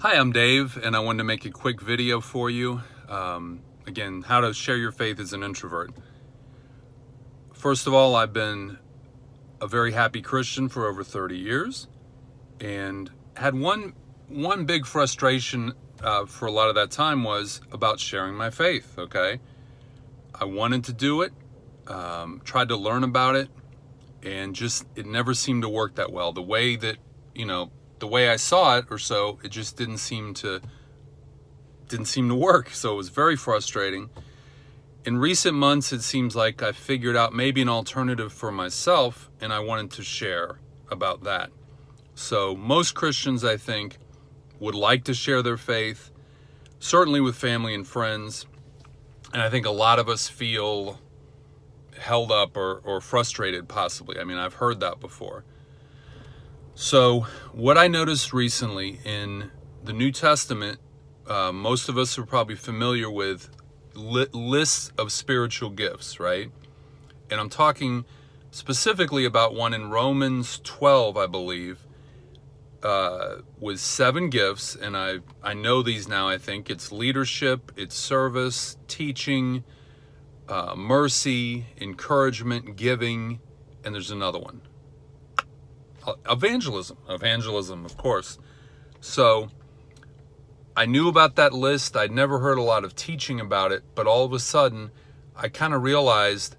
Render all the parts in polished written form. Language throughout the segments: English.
Hi, I'm Dave, and I wanted to make a quick video for you. Again, how to share your faith as an introvert. First of all, I've been a very happy Christian for over 30 years, and had one big frustration for a lot of that time was about sharing my faith. Okay, I wanted to do it, tried to learn about it, and just it never seemed to work that well. The way that the way I saw it, or so, it just didn't seem to work. So it was very frustrating. In recent months, it seems like I figured out maybe an alternative for myself, and I wanted to share about that. So most Christians, I think, would like to share their faith, certainly with family and friends. And I think a lot of us feel held up or frustrated, possibly. I mean, I've heard that before. So what I noticed recently in the New Testament, most of us are probably familiar with lists of spiritual gifts, right? And I'm talking specifically about one in Romans 12, I believe, with 7 gifts. And I know these now. I think it's leadership, it's service, teaching, mercy, encouragement, giving, and there's another one. Evangelism, of course. So I knew about that list. I'd never heard a lot of teaching about it, but all of a sudden I kind of realized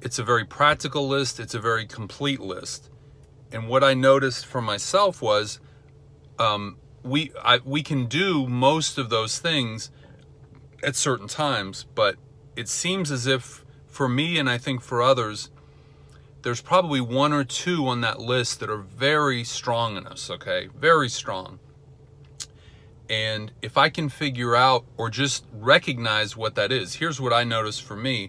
it's a very practical list. It's a very complete list. And what I noticed for myself was we can do most of those things at certain times, but it seems as if for me, and I think for others, there's probably 1 or 2 on that list that are very strong in us, okay? Very strong. And if I can figure out or just recognize what that is, here's what I noticed for me.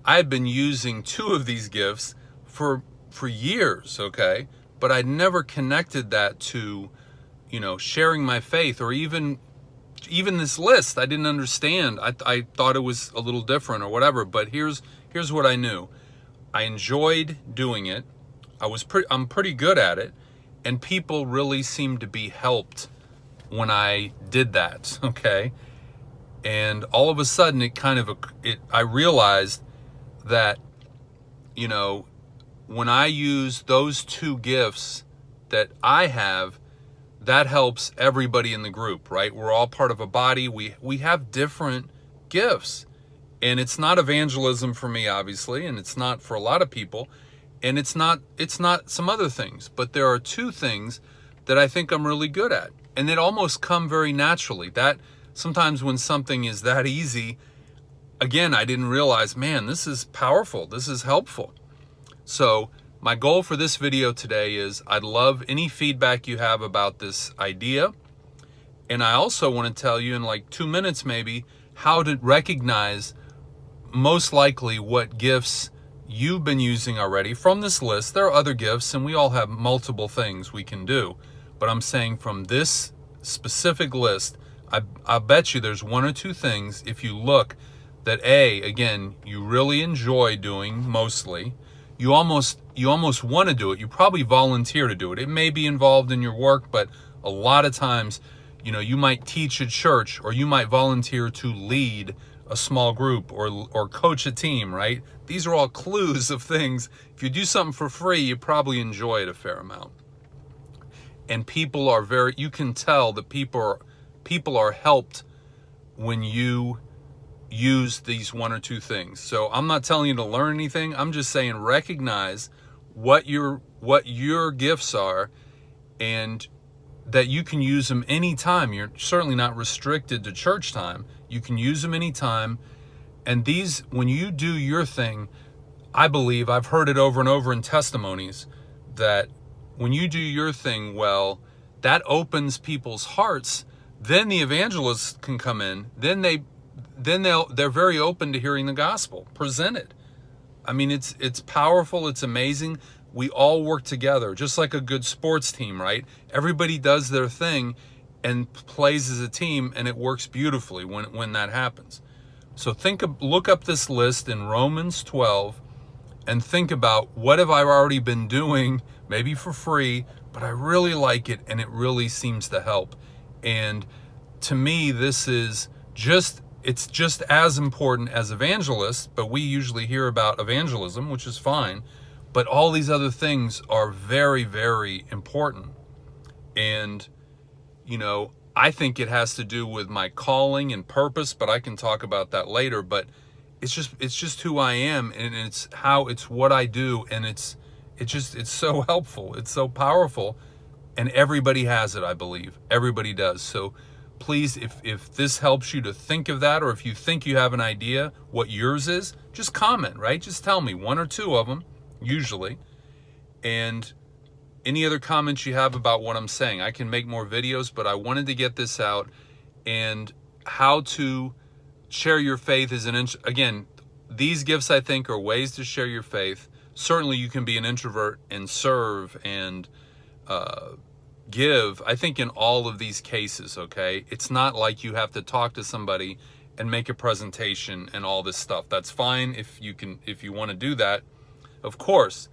I've been using 2 of these gifts for years, okay? But I never connected that to, sharing my faith, or even this list. I didn't understand. I thought it was a little different or whatever, but here's what I knew. I enjoyed doing it. I'm pretty good at it, and people really seemed to be helped when I did that, okay? And all of a sudden I realized that when I use those 2 gifts that I have, that helps everybody in the group, right? We're all part of a body. We have different gifts. And it's not evangelism for me, obviously, and it's not for a lot of people, and it's not some other things. But there are 2 things that I think I'm really good at, and that almost come very naturally. That sometimes when something is that easy, again, I didn't realize, man, this is powerful. This is helpful. So my goal for this video today is I'd love any feedback you have about this idea. And I also want to tell you in like 2 minutes maybe how to recognize most likely what gifts you've been using already from this list. There are other gifts, and we all have multiple things we can do. But I'm saying from this specific list, I bet you there's 1 or 2 things, if you look, that again, you really enjoy doing mostly. You almost want to do it. You probably volunteer to do it. It may be involved in your work, but a lot of times, you might teach at church, or you might volunteer to lead a small group or coach a team, right? These are all clues of things. If you do something for free, you probably enjoy it a fair amount. And people are you can tell that people are helped when you use these 1 or 2 things. So I'm not telling you to learn anything. I'm just saying recognize what your gifts are, and that you can use them anytime. You're certainly not restricted to church time. You can use them anytime. And these, when you do your thing, I believe, I've heard it over and over in testimonies, that when you do your thing well, that opens people's hearts. Then the evangelists can come in. Then they're very open to hearing the gospel presented. I mean, it's powerful. It's amazing. We all work together, just like a good sports team, right? Everybody does their thing and plays as a team, and it works beautifully when that happens. So look up this list in Romans 12 and think about, what have I already been doing, maybe for free, but I really like it, and it really seems to help. And to me, this is it's just as important as evangelists, but we usually hear about evangelism, which is fine. But all these other things are very, very important. And, I think it has to do with my calling and purpose, but I can talk about that later. But it's just who I am, and it's what I do, and it's so helpful. It's so powerful, and everybody has it, I believe. Everybody does. So please, if this helps you to think of that, or if you think you have an idea what yours is, just comment, right? Just tell me, one or two of them, usually. And any other comments you have about what I'm saying. I can make more videos, but I wanted to get this out. And how to share your faith is again, these gifts, I think, are ways to share your faith. Certainly you can be an introvert and serve and give, I think, in all of these cases, okay? It's not like you have to talk to somebody and make a presentation and all this stuff. That's fine if you want to do that, of course.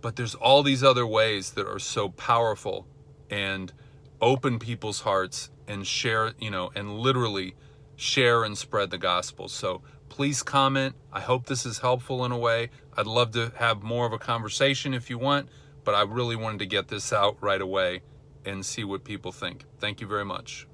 But there's all these other ways that are so powerful and open people's hearts and share, and literally share and spread the gospel. So please comment. I hope this is helpful in a way. I'd love to have more of a conversation if you want, but I really wanted to get this out right away and see what people think. Thank you very much.